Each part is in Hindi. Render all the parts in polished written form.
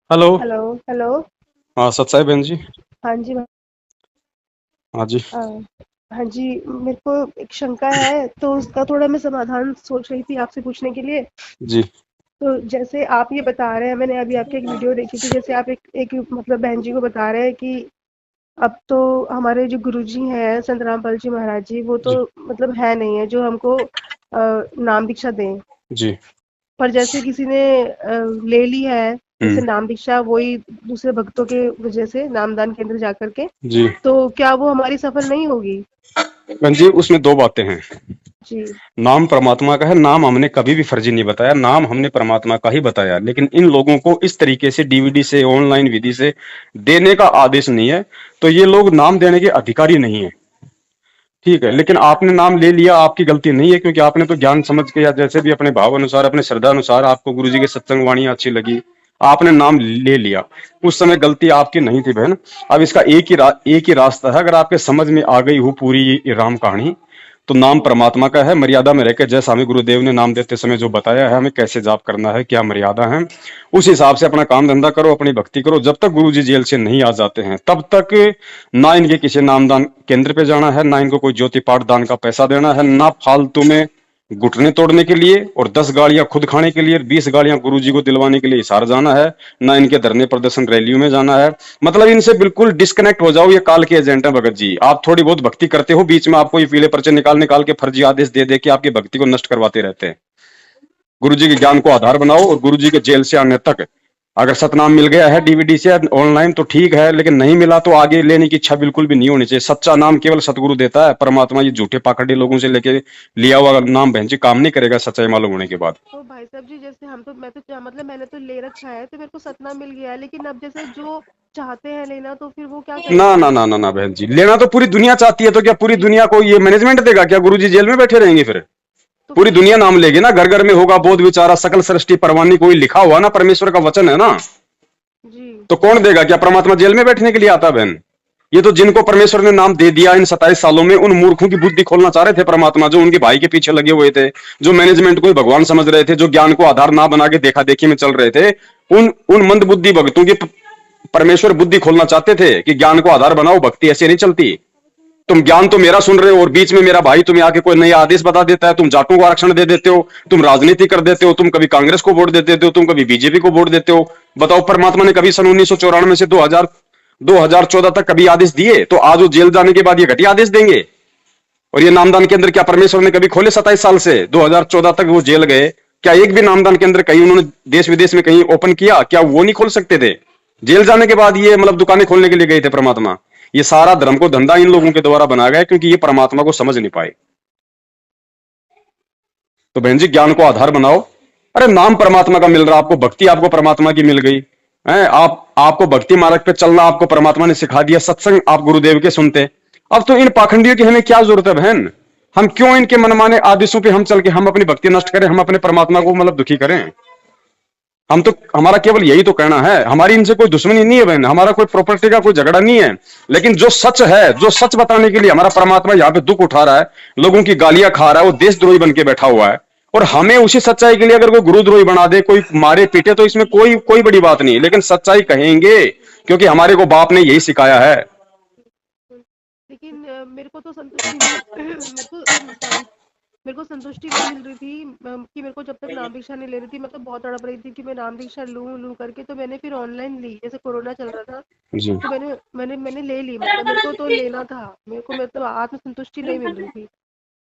हेलो। Hello hello. हाँ, सत्साई बहन जी। हाँ जी। हाँ जी। अ, हाँ जी, मेरे को एक शंका है तो उसका थोड़ा मैं समाधान सोच रही थी आपसे पूछने के लिए। जी। तो जैसे आप ये बता रहे हैं, मैंने अभी आपकी एक वीडियो देखी थी, जैसे आप एक एक मतलब बहन जी को बता रहे हैं कि अब तो हमारे जो गुरुजी हैं संत रामपाल जी महाराज जी, वो तो जी। मतलब है नहीं है जो हमको नाम दीक्षा दें। जी। पर जैसे किसी ने ले ली है, जैसे हम्म। नाम दीक्षा वही दूसरे भक्तों के वजह से नामदान केंद्र जा करके, जी। तो क्या वो हमारी सफल नहीं होगी? बहन जी, उसमें दो बातें हैं। जी। नाम परमात्मा का है, नाम हमने कभी भी फर्जी नहीं बताया, नाम हमने परमात्मा का ही बताया। लेकिन इन लोगों को इस तरीके से डीवीडी से, ऑनलाइन विधि से देने का आदेश नहीं है, तो ये लोग नाम देने के अधिकारी नहीं है। ठीक है, लेकिन आपने नाम ले लिया, आपकी गलती नहीं है, क्योंकि आपने तो ज्ञान समझ के या जैसे भी अपने भाव अनुसार, अपने श्रद्धा अनुसार, आपको गुरु जी के सत्संग वाणी अच्छी लगी, आपने नाम ले लिया। उस समय गलती आपकी नहीं थी बहन। अब इसका एक ही रास्ता है। अगर आपके समझ में आ गई हो पूरी ये राम कहानी, तो नाम हुँ, परमात्मा का है। मर्यादा में रहकर, जैसा हमें गुरुदेव ने नाम देते समय जो बताया है, हमें कैसे जाप करना है, क्या मर्यादा है, उस हिसाब से अपना काम धंधा करो, अपनी भक्ति करो। जब तक गुरु जी जेल से नहीं आ जाते हैं, तब तक ना इनके किसी नामदान केंद्र पे जाना है, ना इनको कोई ज्योति पाठ दान का पैसा देना है, ना फालतू में घुटने तोड़ने के लिए और 10 गालियां खुद खाने के लिए, 20 गालियां गुरु जी को दिलवाने के लिए हिसार जाना है, ना इनके धरने प्रदर्शन रैलियों में जाना है। मतलब इनसे बिल्कुल डिस्कनेक्ट हो जाओ। ये काल के एजेंट है भगत जी। आप थोड़ी बहुत भक्ति करते हो, बीच में आपको ये पीले पर्चे निकाल निकाल के फर्जी आदेश दे दे के आपकी भक्ति को नष्ट करवाते रहते हैं। गुरु जी के ज्ञान को आधार बनाओ, और गुरु जी के जेल से आने तक अगर सतनाम मिल गया है डीवीडी से ऑनलाइन तो ठीक है, लेकिन नहीं मिला तो आगे लेने की इच्छा बिल्कुल भी नहीं होनी चाहिए। सच्चा नाम केवल सतगुरु देता है, परमात्मा ये झूठे पाखंडी लोगों से लेके लिया हुआ नाम बहन जी काम नहीं करेगा सच्चाई मालूम होने के बाद। तो भाई साहब जी, जैसे हम तो मैं तो मतलब मैंने तो ले रखा है, तो मेरे को सतना मिल गया है, लेकिन अब जैसे जो चाहते हैं लेना तो फिर वो क्या ना करेंगे? ना ना ना ना बहन जी, लेना तो पूरी दुनिया चाहती है, तो क्या पूरी दुनिया को ये मैनेजमेंट देगा? क्या गुरु जी जेल में बैठे रहेंगे फिर? तो पूरी फिर दुनिया नाम लेगी ना, घर घर में होगा बोध विचारा सकल सृष्टि परवानी, कोई लिखा हुआ ना, परमेश्वर का वचन है ना। जी। तो कौन देगा? क्या परमात्मा जेल में बैठने के लिए आता बहन? ये तो जिनको परमेश्वर ने नाम दे दिया इन 27 सालों में, उन मूर्खों की बुद्धि खोलना चाह रहे थे परमात्मा, जो उनके भाई के पीछे लगे हुए थे, जो मैनेजमेंट को ही भगवान समझ रहे थे, जो ज्ञान को आधार ना बना के देखा देखी में चल रहे थे। उन उन मंद बुद्धि भक्तों की परमेश्वर बुद्धि खोलना चाहते थे कि ज्ञान को आधार बनाओ, भक्ति ऐसे नहीं चलती। तुम ज्ञान तो मेरा सुन रहे हो और बीच में मेरा भाई तुम्हें आके कोई नया आदेश बता देता है, तुम जाटों को आरक्षण दे देते हो, तुम राजनीति कर देते हो, तुम कभी कांग्रेस को वोट दे देते हो, तुम कभी बीजेपी को वोट देते हो। बताओ, परमात्मा ने कभी सन 1994 से 2014 तक कभी आदेश दिए? तो आज वो जेल जाने के बाद ये घटिया आदेश देंगे? और ये नामदान केंद्र क्या परमेश्वर ने कभी खोले? 27 साल से 2014 तक वो जेल गए, क्या एक भी नामदान केंद्र कहीं उन्होंने देश विदेश में कहीं ओपन किया? क्या वो नहीं खोल सकते थे? जेल जाने के बाद ये मतलब दुकानें खोलने के लिए गए थे परमात्मा। ये सारा धर्म को धंधा इन लोगों के द्वारा बनाया गया, क्योंकि ये परमात्मा को समझ नहीं पाए। तो बहन जी, ज्ञान को आधार बनाओ। अरे नाम परमात्मा का मिल रहा, आपको भक्ति आपको परमात्मा की मिल गई है। आपको भक्ति मार्ग पे चलना आपको परमात्मा ने सिखा दिया, सत्संग आप गुरुदेव के सुनते। अब तो इन पाखंडियों की हमें क्या जरूरत है बहन? हम क्यों इनके मनमाने आदेशों पे हम चल के हम अपनी भक्ति नष्ट करें, हम अपने परमात्मा को मतलब दुखी करें? हम तो, हमारा केवल यही तो कहना है, हमारी इनसे कोई दुश्मनी नहीं है बहन, हमारा कोई प्रॉपर्टी का कोई झगड़ा नहीं है। लेकिन जो सच है, जो सच बताने के लिए हमारा परमात्मा यहाँ पे दुख उठा रहा है, लोगों की गालियां खा रहा है, वो देशद्रोही बन के बैठा हुआ है, और हमें उसी सच्चाई के लिए अगर कोई गुरुद्रोही बना दे, कोई मारे पीटे, तो इसमें कोई कोई बड़ी बात नहीं है। लेकिन सच्चाई कहेंगे, क्योंकि हमारे को बाप ने यही सिखाया है। लेकिन मेरे को तो संतुष्टि नहीं मेरे को सॉरी, मेरे को संतुष्टि नहीं मिल रही थी कि मेरे को जब तक नाम दीक्षा नहीं ले रही थी, मैं तो बहुत तड़प रही थी कि मैं नाम दीक्षा लूं लूं करके, तो मैंने फिर ऑनलाइन ली, जैसे कोरोना चल रहा था। जी। तो मैंने ले ली, मतलब मेरे को तो लेना था, मेरे को मतलब आत्मसंतुष्टि नहीं मिल रही थी।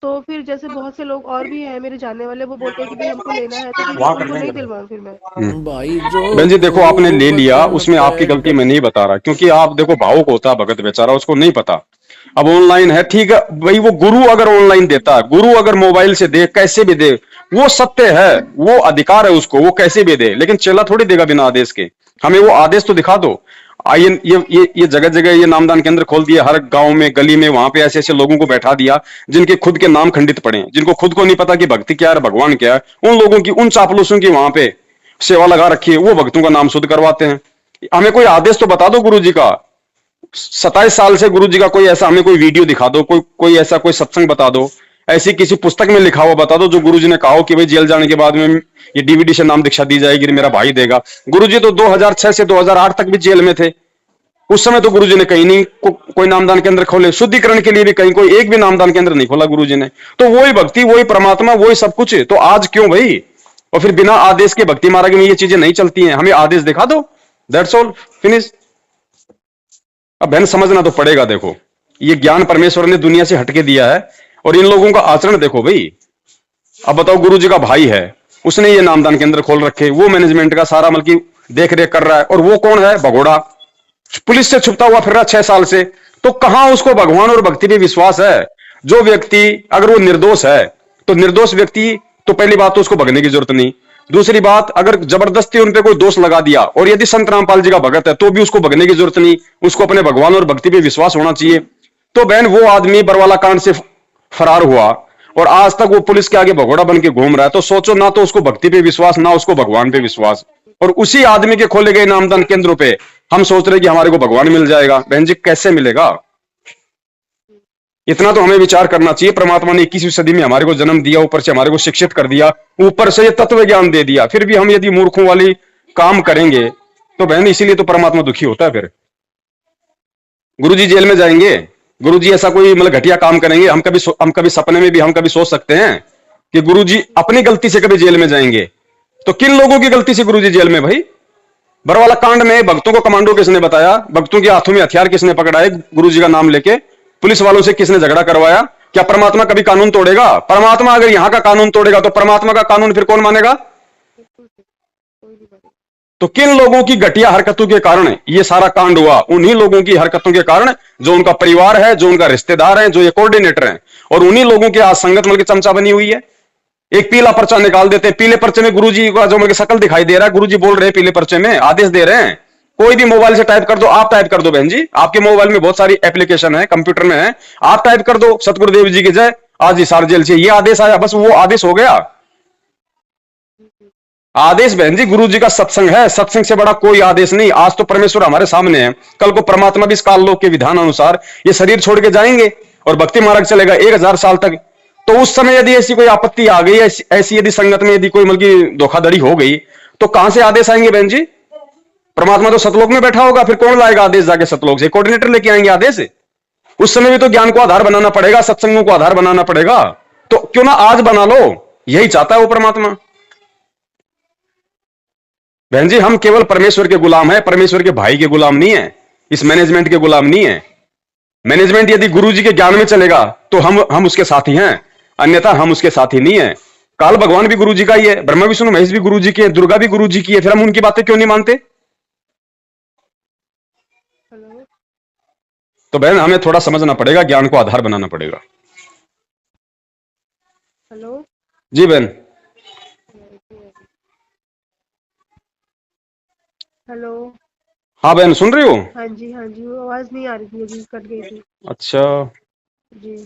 तो फिर जैसे बहुत से लोग और भी हैं मेरे जानने वाले, वो बोलते हैं कि भाई हमको लेना है, तो फिर वहां कर उनको नहीं देंगे। दिलवाऊं फिर मैं? भाई जो बहन जी देखो, आपने ले खूब लिया, उसमें आपकी मतलब गलती मैं नहीं बता रहा, क्योंकि आप देखो भावुक होता है भगत बेचारा, उसको नहीं पता। अब ऑनलाइन है, ठीक है भाई, वो गुरु अगर ऑनलाइन देता है, गुरु अगर मोबाइल से दे, कैसे भी दे, वो सत्य है, वो अधिकार है उसको, वो कैसे भी दे। लेकिन चेला थोड़ी देगा बिना आदेश के। हमें वो आदेश तो दिखा दो। ये जगह जगह ये नामदान केंद्र खोल दिया, हर गांव में गली में, वहां पे ऐसे ऐसे लोगों को बैठा दिया जिनके खुद के नाम खंडित पड़े हैं, जिनको खुद को नहीं पता कि भक्ति क्या है, भगवान क्या है। उन लोगों की, उन चापलूसों की वहां पे सेवा लगा रखी है, वो भक्तों का नाम शुद्ध करवाते हैं। हमें कोई आदेश तो बता दो गुरु जी का। 27 साल से गुरु जी का कोई ऐसा हमें कोई वीडियो दिखा दो, कोई कोई ऐसा कोई सत्संग बता दो। ऐसी किसी पुस्तक में लिखा हुआ बता दो जो गुरुजी ने कहा हो कि भाई जेल जाने के बाद में ये डीवीडी से नाम दीक्षा दी जाएगी, मेरा भाई देगा। गुरुजी तो 2006 से 2008 तक भी जेल में थे। उस समय तो गुरुजी ने कहीं नहीं कोई नामदान केंद्र खोले, शुद्धिकरण के लिए भी कहीं कोई एक भी नामदान केंद्र नहीं खोला गुरुजी ने। तो वही भक्ति, वही परमात्मा, वही सब कुछ। तो आज क्यों भाई? और फिर बिना आदेश के भक्ति मार्ग में ये चीजें नहीं चलती हैं। हमें आदेश दिखा दो, दैट्स ऑल, फिनिश। अब बहन समझना तो पड़ेगा। देखो, ये ज्ञान परमेश्वर ने दुनिया से हटके दिया है और इन लोगों का आचरण देखो भाई। अब बताओ, गुरुजी का भाई है, उसने ये नामदान केंद्र खोल रखे, वो मैनेजमेंट का सारा मतलब देख रेख कर रहा है। और वो कौन है? भगोड़ा, पुलिस से छुपता हुआ फिर रहा 6 साल से। तो कहां उसको भगवान और भक्ति पे विश्वास है? जो व्यक्ति अगर वो निर्दोष है तो निर्दोष व्यक्ति, तो पहली बात तो उसको भगने की जरूरत नहीं। दूसरी बात, अगर जबरदस्ती उन पे कोई दोष लगा दिया और यदि संत रामपाल जी का भगत है तो भी उसको भगने की जरूरत नहीं, उसको अपने भगवान और भक्ति पे विश्वास होना चाहिए। तो बहन, वो आदमी बरवाला कांड से फरार हुआ और आज तक वो पुलिस के आगे भगोड़ा बन के घूम रहा है। तो सोचो, ना तो उसको भक्ति पे विश्वास, ना उसको भगवान पे विश्वास। और उसी आदमी के खोले गए नामदान केंद्रों पे हम सोच रहे कि हमारे को भगवान मिल जाएगा। बहन जी, कैसे मिलेगा? इतना तो हमें विचार करना चाहिए। परमात्मा ने 21वीं सदी में हमारे को जन्म दिया, ऊपर से हमारे को शिक्षित कर दिया, ऊपर से ये तत्व ज्ञान दे दिया, फिर भी हम यदि मूर्खों वाली काम करेंगे तो बहन, इसीलिए तो परमात्मा दुखी होता है। फिर गुरुजी जेल में जाएंगे, गुरुजी ऐसा कोई मतलब घटिया काम करेंगे, हम कभी सपने में भी हम कभी सोच सकते हैं कि गुरुजी अपनी गलती से कभी जेल में जाएंगे? तो किन लोगों की गलती से गुरुजी जेल में? भाई, बरवाला कांड में भक्तों को कमांडो किसने बताया? भक्तों के हाथों में हथियार किसने पकड़ाए? गुरुजी का नाम लेके पुलिस वालों से किसने झगड़ा करवाया? क्या परमात्मा कभी कानून तोड़ेगा? परमात्मा अगर यहां का कानून तोड़ेगा तो परमात्मा का कानून फिर कौन मानेगा? तो किन लोगों की घटिया हरकतों के कारण ये सारा कांड हुआ? उन्हीं लोगों की हरकतों के कारण, जो उनका परिवार है, जो उनका रिश्तेदार है, जो ये कोऑर्डिनेटर है, और उन्हीं लोगों के आज संगत मिलकर चमचा बनी हुई है। एक पीला पर्चा निकाल देते हैं, पीले पर्चे में गुरुजी का जो मेरे शकल दिखाई दे रहा है, गुरुजी बोल रहे हैं पीले पर्चे में, आदेश दे रहे हैं। कोई भी मोबाइल से टाइप कर दो, आप टाइप कर दो बहन जी, आपके मोबाइल में बहुत सारी एप्लीकेशन है, कंप्यूटर में है, आप टाइप कर दो, सतगुरुदेव जी की जय, आज हिसार जेल से ये आदेश आया, बस वो आदेश हो गया। आदेश बहन जी गुरु जी का सत्संग है, सत्संग से बड़ा कोई आदेश नहीं। आज तो परमेश्वर हमारे सामने है, कल को परमात्मा भी इस काल लोक के विधान अनुसार ये शरीर छोड़ के जाएंगे और भक्ति मार्ग चलेगा 1000 साल तक। तो उस समय यदि ऐसी कोई आपत्ति आ गई, ऐसी यदि संगत में यदि कोई मतलब धोखाधड़ी हो गई, तो कहां से आदेश आएंगे बहन जी? परमात्मा तो सतलोक में बैठा होगा, फिर कौन लाएगा आदेश? जाके सतलोक से कोऑर्डिनेटर लेके आएंगे आदेश। उस समय भी तो ज्ञान को आधार बनाना पड़ेगा, सत्संगों को आधार बनाना पड़ेगा। तो क्यों ना आज बना लो, यही चाहता है वो परमात्मा। बहन जी, हम केवल परमेश्वर के गुलाम है, परमेश्वर के भाई के गुलाम नहीं है, इस मैनेजमेंट के गुलाम नहीं है। मैनेजमेंट यदि गुरु जी के ज्ञान में चलेगा तो हम उसके साथी हैं, अन्यथा हम उसके साथी नहीं है। काल भगवान भी गुरु जी का ही है, ब्रह्मा विष्णु महेश भी गुरु जी के, दुर्गा भी गुरु जी की है, फिर हम उनकी बातें क्यों नहीं मानते? तो बहन हमें थोड़ा समझना पड़ेगा, ज्ञान को आधार बनाना पड़ेगा। हेलो जी बहन। हेलो। हाँ बहन, सुन रही हो? हाँ जी वो आवाज नहीं आ रही थी, अभी कट गई थी। अच्छा जी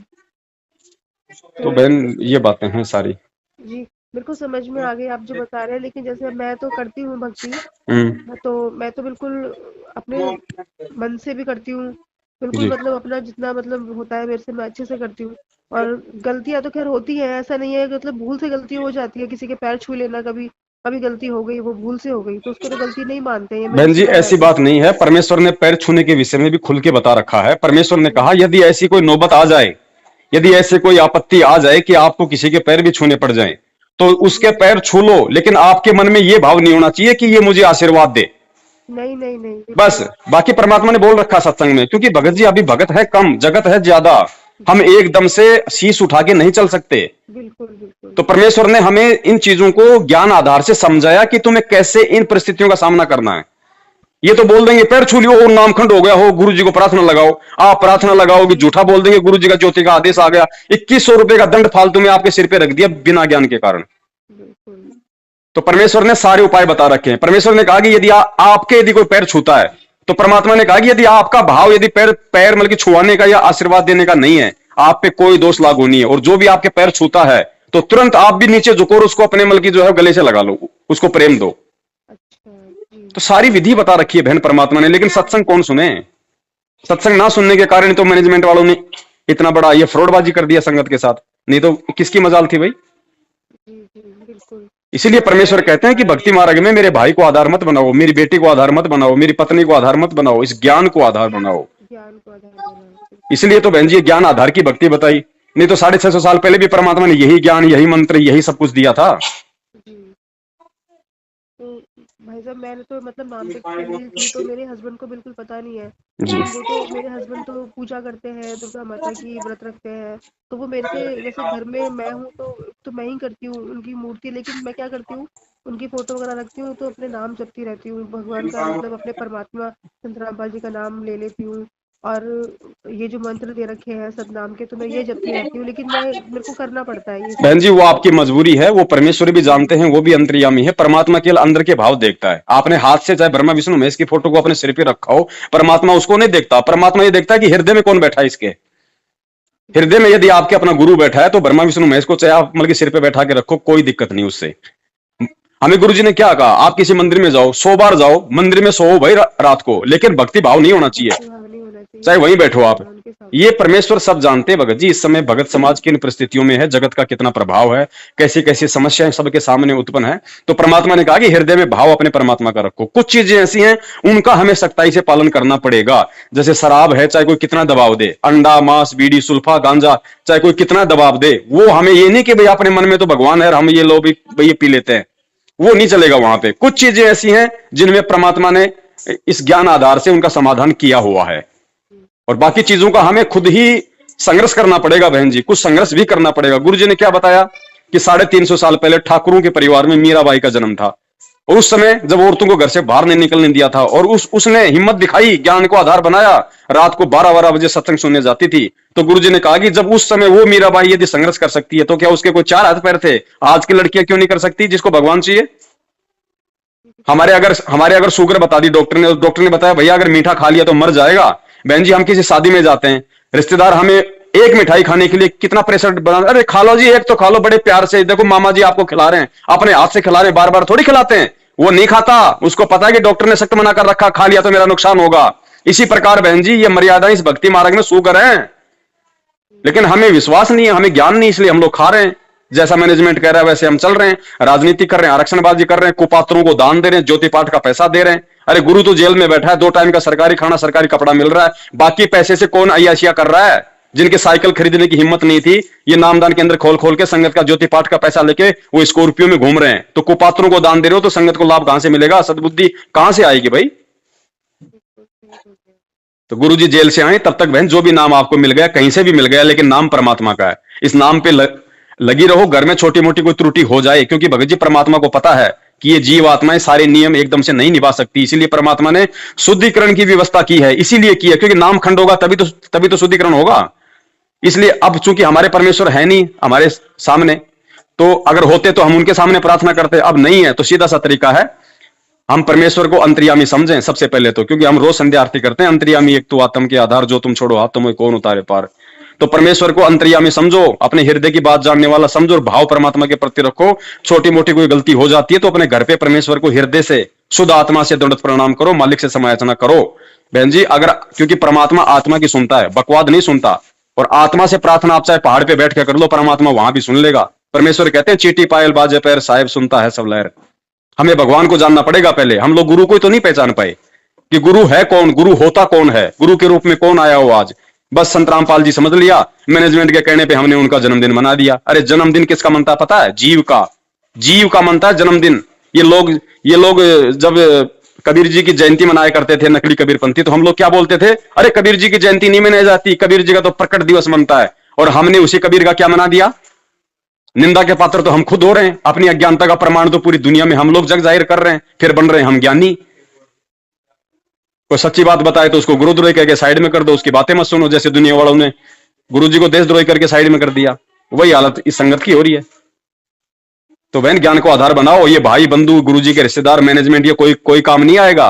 तो बहन ये बातें हैं सारी। जी, मेरे को समझ में आ गई आप जो बता रहे हैं, लेकिन जैसे मैं तो करती हूँ भक्ति, तो मैं तो बिल्कुल अपने मन से भी करती हूँ, बिल्कुल जी। मतलब अपना जितना मतलब होता है मेरे से मैं अच्छे से करती हूँ। और गलतियां तो खैर होती हैं, ऐसा नहीं है, मतलब भूल से गलती हो जाती है, किसी के पैर छू लेना, कभी कभी गलती हो गई, वो भूल से हो गई, तो उसको तो गलती नहीं मानते हैं। बहन जी ऐसी बात नहीं है, परमेश्वर ने पैर छूने के विषय में भी खुल के बता रखा है। परमेश्वर ने कहा यदि ऐसी कोई नौबत आ जाए, यदि ऐसे कोई आपत्ति आ जाए कि आपको किसी के पैर भी छूने पड़ जाएं, तो उसके पैर छू लो, लेकिन आपके मन में यह भाव नहीं होना चाहिए कि ये मुझे आशीर्वाद दे। नहीं बस बाकी परमात्मा ने बोल रखा सत्संग में, क्योंकि भगत जी अभी भगत है कम, जगत है ज्यादा, हम एकदम से शीश उठा के नहीं चल सकते। बिल्कुल। तो परमेश्वर ने हमें इन चीजों को ज्ञान आधार से समझाया कि तुम्हें कैसे इन परिस्थितियों का सामना करना है। ये तो बोल देंगे पैर छू लियो और नामखंड हो गया हो, गुरु जी को प्रार्थना लगाओ, आप प्रार्थना लगाओगे, झूठा बोल देंगे गुरु जी का ज्योति का आदेश आ गया, 2100 रुपए का दंड फालतू में आपके सिर पे रख दिया बिना ज्ञान के कारण। तो परमेश्वर ने सारे उपाय बता रखे हैं। परमेश्वर ने कहा कि यदि आपके यदि कोई पैर छूता है, तो परमात्मा ने कहा कि यदि आपका भाव यदि पैर मतलब छुआने का या आशीर्वाद देने का नहीं है, आप पे कोई दोष लागू नहीं है, और जो भी आपके पैर छूता है तो तुरंत आप भी नीचे झुको और उसको अपने मतलब की जो है गले से लगा लो, उसको प्रेम दो। तो सारी विधि बता रखी है बहन परमात्मा ने, लेकिन सत्संग कौन सुने? सत्संग ना सुनने के कारण तो मैनेजमेंट वालों ने इतना बड़ा ये फ्रॉडबाजी कर दिया संगत के साथ। नहीं तो किसकी मजाल थी भाई। जी जी बिल्कुल। इसीलिए परमेश्वर कहते हैं कि भक्ति मार्ग में मेरे भाई को आधार मत बनाओ, मेरी बेटी को आधार मत बनाओ, मेरी पत्नी को आधार मत बनाओ, इस ज्ञान को आधार बनाओ। ज्ञान को आधार बनाओ, बिल्कुल। इसलिए तो बहन जी ज्ञान आधार की भक्ति बताई। नहीं तो 650 साल पहले भी परमात्मा ने यही ज्ञान, यही मंत्र, यही सब कुछ दिया था। जी। तो भाई साहब मैंने तो मतलब नाम दीक्षा ली थी तो मेरे हस्बैंड को बिल्कुल पता नहीं है, जी लेकिन वो तो मेरे हस्बैंड तो पूजा करते हैं, दुर्गा माता की व्रत रखते हैं। तो वो मेरे से जैसे घर में मैं हूँ तो मैं ही करती हूँ उनकी मूर्ति, लेकिन मैं क्या करती हूँ उनकी फोटो वगैरह रखती हूँ तो अपने नाम जपती रहती हूँ भगवान का, मतलब अपने परमात्मा संत रामपाल जी का नाम ले लेती हूँ। और ये जो मंत्र दे रखे हैं सतनाम के तो मैं ये जपती रहती हूँ, लेकिन मैं मेरे को करना पड़ता है ये बहन सब। जी, वो आपकी मजबूरी है, वो परमेश्वर भी जी जानते हैं, वो भी अंतर्यामी है। परमात्मा केवल अंदर के भाव देखता है। आपने हाथ से चाहे ब्रह्मा विष्णु महेश की फोटो को अपने सिर पे रखा हो, परमात्मा उसको नहीं देखता। परमात्मा ये देखता है कि हृदय में कौन बैठा है इसके। हृदय में यदि आपके अपना गुरु बैठा है तो ब्रह्मा विष्णु महेश को चाहे आप मतलब सिर पे बैठा के रखो, कोई दिक्कत नहीं उससे। हमें गुरुजी ने क्या कहा, आप किसी मंदिर में जाओ, 100 बार जाओ, मंदिर में सो भाई रात को, लेकिन भक्ति भाव नहीं होना चाहिए, भक्ति भाव नहीं होना चाहिए, चाहे वहीं उनके बैठो आप। सामने उनके ये सामने। परमेश्वर सब जानते हैं भगत जी। इस समय भगत समाज किन परिस्थितियों में है, जगत का कितना प्रभाव है, कैसी कैसी समस्याएं सबके सामने उत्पन्न है। तो परमात्मा ने कहा कि हृदय में भाव अपने परमात्मा का रखो। कुछ चीजें ऐसी हैं उनका हमें सख्ताई से पालन करना पड़ेगा। जैसे शराब है, चाहे कोई कितना दबाव दे, अंडा मांस बीड़ी सुल्फा गांजा चाहे कोई कितना दबाव दे, वो हमें ये नहीं कि भाई अपने मन में तो भगवान है, हम ये लो भी भाई ये पी लेते हैं, वो नहीं चलेगा वहां पे। कुछ चीजें ऐसी हैं जिनमें परमात्मा ने इस ज्ञान आधार से उनका समाधान किया हुआ है, और बाकी चीजों का हमें खुद ही संघर्ष करना पड़ेगा बहन जी, कुछ संघर्ष भी करना पड़ेगा। गुरु जी ने क्या बताया कि 350 साल पहले ठाकुरों के परिवार में मीराबाई का जन्म था, और उस समय जब औरतों को घर से बाहर नहीं निकलने दिया था, और उसने हिम्मत दिखाई, ज्ञान को आधार बनाया, रात को 12-12 बजे सत्संग सुनने जाती थी। तो गुरु जी ने कहा कि जब उस समय वो मीराबाई यदि संघर्ष कर सकती है तो क्या उसके कोई 4 हाथ पैर थे? आज की लड़कियां क्यों नहीं कर सकती जिसको भगवान चाहिए? हमारे अगर शुगर बता दी डॉक्टर ने बताया भैया अगर मीठा खा लिया तो मर जाएगा। बहन जी हम किसी शादी में जाते हैं, रिश्तेदार हमें एक मिठाई खाने के लिए कितना प्रेशर बना, अरे खा लो जी, एक तो खा लो बड़े प्यार से, देखो मामा जी आपको खिला रहे हैं, अपने हाथ से खिला रहे हैं, बार बार थोड़ी खिलाते हैं। वो नहीं खाता, उसको पता है कि डॉक्टर ने सख्त मना कर रखा, खा लिया तो मेरा नुकसान होगा। इसी प्रकार बहन जी ये मर्यादा इस भक्ति मार्ग में शुगर है, लेकिन हमें विश्वास नहीं है, हमें ज्ञान नहीं, इसलिए हम लोग खा रहे हैं। जैसा मैनेजमेंट कह रहा है वैसे हम चल रहे हैं, राजनीति कर रहे हैं, आरक्षणबाजी कर रहे हैं, कुपात्रों को दान दे रहे हैं, ज्योति पाठ का पैसा दे रहे हैं। अरे गुरु तो जेल में बैठा है, 2 टाइम का सरकारी खाना सरकारी कपड़ा मिल रहा है, बाकी पैसे से कौन अय्याशिया कर रहा है? जिनके साइकिल खरीदने की हिम्मत नहीं थी, ये नामदान के अंदर खोल खोल के संगत का ज्योति पाठ का पैसा लेके वो स्कॉर्पियो में घूम रहे हैं। तो कुपात्रों को दान दे रहे हो तो संगत को लाभ कहां से मिलेगा? सद्बुद्धि कहां से आएगी भाई? तो गुरु जी जेल से आए तब तक बहन जो भी नाम आपको मिल गया, कहीं से भी मिल गया, लेकिन नाम परमात्मा का है, इस नाम पे लगी रहो। घर में छोटी मोटी कोई त्रुटि हो जाए, क्योंकि भगत जी परमात्मा को पता है कि ये जीव आत्माएं सारे नियम एकदम से नहीं निभा सकती, इसीलिए परमात्मा ने शुद्धिकरण की व्यवस्था की है। इसीलिए की है क्योंकि नाम खंड होगा तभी तो शुद्धिकरण होगा। इसलिए अब चूंकि हमारे परमेश्वर है नहीं हमारे सामने, तो अगर होते तो हम उनके सामने प्रार्थना करते, अब नहीं है तो सीधा सा तरीका है हम परमेश्वर को अंतर्यामी समझें सबसे पहले तो, क्योंकि हम रोज संध्या आरती करते हैं, अंतर्यामी एक तू आत्म के आधार, जो तुम छोड़ो हाथ तुम्हें कौन उतारे पार। तो परमेश्वर को अंतर्यामी समझो, अपने हृदय की बात जानने वाला समझो, और भाव परमात्मा के प्रति रखो। छोटी मोटी कोई गलती हो जाती है तो अपने घर पे परमेश्वर को हृदय से शुद्ध आत्मा से दृढ़ प्रणाम करो, मालिक से समायाचना करो। बहन जी अगर, क्योंकि परमात्मा आत्मा की सुनता है, बकवाद नहीं सुनता, और आत्मा से प्रार्थना आप चाहे पहाड़ पे बैठ के कर लो, परमात्मा वहां भी सुन लेगा। परमेश्वर कहते हैं चीटी पायल बाजे पैर साहेब सुनता है सब लहर। हमें भगवान को जानना पड़ेगा पहले, हम लोग गुरु को तो नहीं पहचान पाए कि गुरु है कौन, गुरु होता कौन है, गुरु के रूप में कौन आया हो आज। बस संत रामपाल जी समझ लिया, मैनेजमेंट के कहने पे हमने उनका जन्मदिन मना दिया। अरे जन्मदिन किसका मनता पता है? जीव का मनता है जन्मदिन। ये लोग जब कबीर जी की जयंती मनाया करते थे नकली कबीरपंथी, तो हम लोग क्या बोलते थे? अरे कबीर जी की जयंती नहीं मनाई जाती, कबीर जी का तो प्रकट दिवस मनता है। और हमने उसी कबीर का क्या मना दिया? निंदा के पात्र तो हम खुद हो रहे हैं, अपनी अज्ञानता का प्रमाण तो पूरी दुनिया में हम लोग जग जाहिर कर रहे हैं, फिर बन रहे हैं हम ज्ञानी। कोई सच्ची बात बताए तो उसको गुरुद्रोही कह के साइड में कर दो, उसकी बातें मत सुनो, जैसे दुनिया वालों ने गुरु जी को देशद्रोही करके साइड में कर दिया। वही हालत इस संगत की हो रही है। तो बहन ज्ञान को आधार बनाओ। ये भाई बंधु गुरु जी के रिश्तेदार मैनेजमेंट ये कोई काम नहीं आएगा।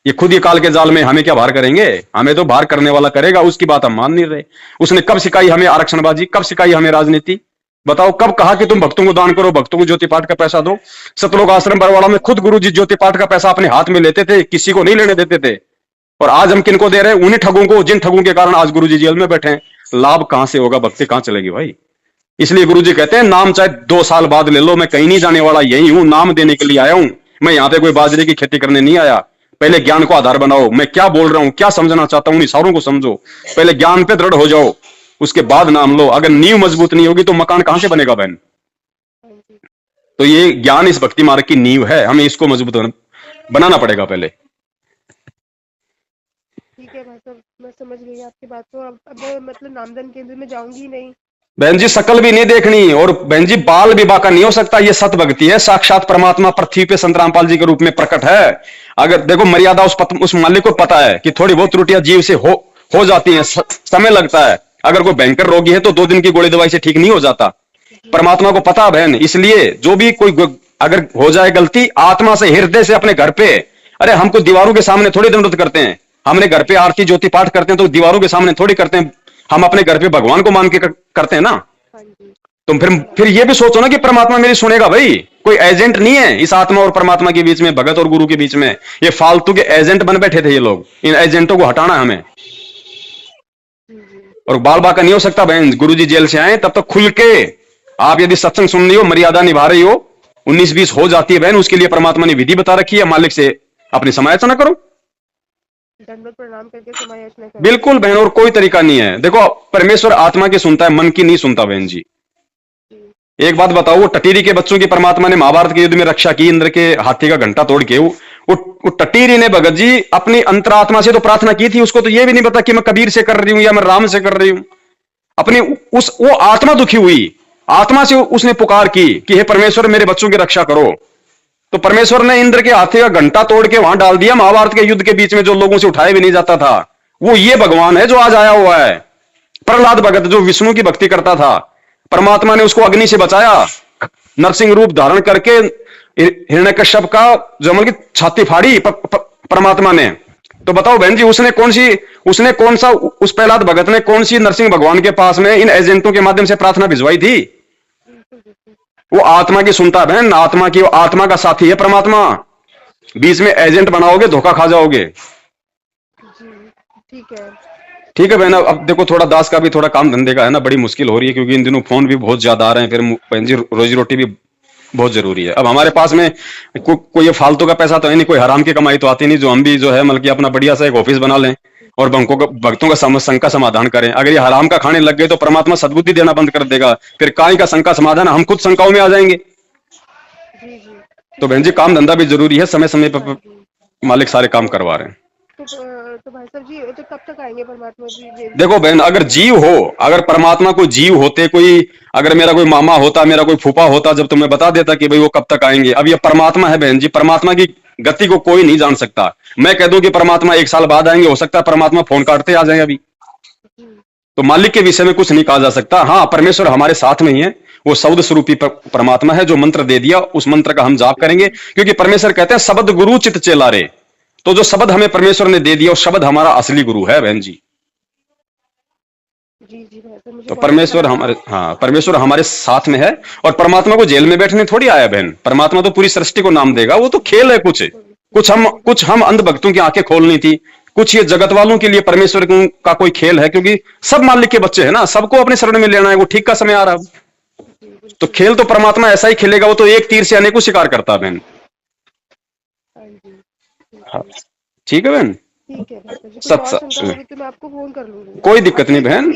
ये खुद ही काल के जाल में हमें क्या भार करेंगे? हमें तो भार करने वाला करेगा, उसकी बात हम मान नहीं रहे। उसने कब सिखाई हमें आरक्षणबाजी, कब सिखाई हमें राजनीति? बताओ कब कहा कि तुम भक्तों को दान करो, भक्तों को ज्योति पाठ का पैसा दो? सतलोक आश्रम बरवाड़ा में खुद गुरु जी ज्योति पाठ का पैसा अपने हाथ में लेते थे, किसी को नहीं लेने देते थे। और आज हम किनको दे रहे हैं? उन्हीं ठगों को, जिन ठगों के कारण आज गुरु जी जेल में बैठे हैं। लाभ कहां से होगा? भक्ति कहां चलेगी भाई? इसलिए गुरुजी कहते हैं नाम चाहे 2 साल बाद ले लो, मैं कहीं नहीं जाने वाला, यही हूं, नाम देने के लिए आया हूं। मैं यहां पे कोई बाजरे की खेती करने नहीं आया। पहले ज्ञान को आधार बनाओ, मैं क्या बोल रहा हूं, क्या समझना चाहता हूं, इन सारों को समझो, पहले ज्ञान पे दृढ़ हो जाओ, उसके बाद नाम लो। अगर नींव मजबूत नहीं होगी तो मकान कहां से बनेगा बहन? तो ये ज्ञान इस भक्ति मार्ग की नींव है, हमें इसको मजबूत बनाना पड़ेगा पहले। ठीक है भाई साहब, मैं समझ गई आपकी बात को। अब मतलब नामदान केंद्र में जाऊंगी नहीं। बहन जी शकल भी नहीं देखनी, और बहन जी बाल विवाह का नहीं हो सकता, ये सत भक्ति है। साक्षात परमात्मा पृथ्वी पे संत रामपाल जी के रूप में प्रकट है। अगर देखो मर्यादा उस मालिक को पता है कि थोड़ी बहुत त्रुटियां जीव से हो जाती हैं, समय लगता है। अगर कोई भयंकर रोगी है तो 2 दिन की गोली दवाई से ठीक नहीं हो जाता। परमात्मा को पता बहन, इसलिए जो भी कोई अगर हो जाए गलती, आत्मा से हृदय से अपने घर पे, अरे हमको दीवारों के सामने थोड़ी दंडवत करते हैं, हमने घर पे आरती ज्योति पाठ करते हैं तो दीवारों के सामने थोड़ी करते हैं, हम अपने घर पे भगवान को मान के करते हैं ना। तुम फिर ये भी सोचो ना कि परमात्मा मेरी सुनेगा भाई, कोई एजेंट नहीं है इस आत्मा और परमात्मा के बीच में, भगत और गुरु के बीच में। ये फालतू के एजेंट बन बैठे थे ये लोग, इन एजेंटों को हटाना है हमें। और बाल बाका नहीं हो सकता बहन, गुरु जी जेल से आए तब तक खुल के आप यदि सत्संग सुन रही हो, मर्यादा निभा रही हो, 19-20 हो जाती है बहन, उसके लिए परमात्मा ने विधि बता रखी है। मालिक से अपनी समायाचना करो, दंडवत प्रणाम करके समायाचना करो। बिल्कुल बहन, और कोई तरीका नहीं है। देखो परमेश्वर आत्मा की सुनता है, मन की नहीं सुनता बहन जी। एक बात बताओ, वो टटीरी के बच्चों की परमात्मा ने महाभारत के युद्ध में रक्षा की, इंद्र के हाथी का घंटा तोड़ के, वो टटीरी ने भगत जी अपनी अंतरात्मा से तो प्रार्थना की थी, उसको तो ये भी नहीं पता कि मैं कबीर से कर रही हूं या मैं राम से कर रही हूं। अपनी वो आत्मा दुखी हुई, आत्मा से उसने पुकार की कि हे परमेश्वर मेरे बच्चों की रक्षा करो। तो परमेश्वर ने इंद्र के हाथी का घंटा तोड़ के वहां डाल दिया, महाभारत के युद्ध के बीच में जो लोगों से उठाया भी नहीं जाता था। वो ये भगवान है जो आज आया हुआ है। प्रहलाद भगत जो विष्णु की भक्ति करता था, परमात्मा ने उसको अग्नि से बचाया, नरसिंह रूप धारण करके हिरण्यकश्यप का जमल की छाती फाड़ी परमात्मा ने। तो बताओ बहन जी, उसने कौन सा उस प्रहलाद भगत ने कौन सी नरसिंह भगवान के पास में इन एजेंटों के माध्यम से प्रार्थना भिजवाई थी? वो आत्मा की सुनता बहन, आत्मा की, आत्मा का साथी है परमात्मा। बीच में एजेंट बनाओगे धोखा खा जाओगे। ठीक है बहन। अब देखो थोड़ा दास का भी थोड़ा काम धंधे का है ना, बड़ी मुश्किल हो रही है, क्योंकि इन दिनों फोन भी बहुत ज्यादा आ रहे हैं, फिर बहन जी रोजी रोटी भी बहुत जरूरी है। अब हमारे पास में कोई ये फालतू का पैसा तो है नहीं, कोई हराम की कमाई तो आती नहीं, जो हम भी जो है मतलब अपना बढ़िया सा एक ऑफिस बना लें और भक्तों का शंका समाधान करें। अगर ये हराम का खाने लग गए तो परमात्मा सद्बुद्धि देना बंद कर देगा, फिर काय का शंका समाधान, हम खुद शंकाओं में आ जाएंगे। तो बहन जी काम धंधा भी जरूरी है, समय समय पर मालिक सारे काम करवा रहे हैं। तो भाई साहब जी तो कब तक आएंगे परमात्मा जी? देखो बहन, अगर जीव हो, अगर परमात्मा को जीव होते, कोई अगर मेरा कोई मामा होता, मेरा कोई फूफा होता, जब तुम्हें बता देता कि भाई वो कब तक आएंगे। अब ये परमात्मा है बहन जी, परमात्मा की गति को कोई नहीं जान सकता। मैं कह दूं कि परमात्मा 1 साल बाद आएंगे, हो सकता है परमात्मा फोन काटते आ जाए अभी। तो मालिक के विषय में कुछ नहीं कहा जा सकता। हाँ, परमेश्वर हमारे साथ में ही है, वो शब्द स्वरूपी परमात्मा है जो मंत्र दे दिया, उस मंत्र का हम जाप करेंगे, क्योंकि परमेश्वर कहते हैं शब्द गुरु चित चेला रे। तो जो शब्द हमें परमेश्वर ने दे दिया, वो शब्द हमारा असली गुरु है बहन जी। तो परमेश्वर हमारे साथ में है, और परमात्मा को जेल में बैठने थोड़ी आया बहन। परमात्मा तो पूरी सृष्टि को नाम देगा, वो तो खेल है। कुछ हम अंध भक्तों की आंखें खोलनी थी, कुछ ये जगत वालों के लिए परमेश्वर का कोई खेल है, क्योंकि सब मालिक के बच्चे हैं ना, सबको अपने शरण में लेना है, वो ठीक का समय आ रहा है। तो खेल तो परमात्मा ऐसा ही खेलेगा, वो तो एक तीर से अनेकों शिकार करता है बहन। ठीक है बहन, सच तो मैं आपको फोन कर लूंगी, कोई दिक्कत नहीं बहन।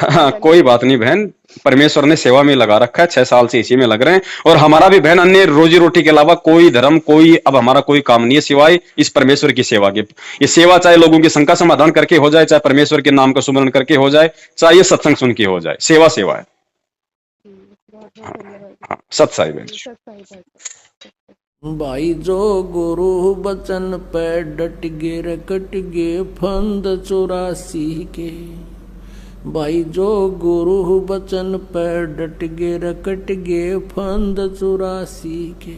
हाँ, कोई बात नहीं बहन, परमेश्वर ने सेवा में लगा रखा है, 6 साल से इसी में लग रहे हैं। और हमारा भी बहन अन्य रोजी रोटी के अलावा कोई धर्म, कोई अब हमारा कोई काम नहीं है सिवाय इस परमेश्वर की सेवा के। ये सेवा चाहे लोगों की शंका समाधान करके हो जाए, चाहे परमेश्वर के नाम का सुमरण करके हो जाए, चाहे सत्संग सुन के हो जाए, सेवा है। हाँ, सत्साई बहन। भाई जो गुरु बचन पे डट गे रे कट गे फंद 84 के। भाई जो गुरु बचन पे डट गे रे कट गे फंद 84 के।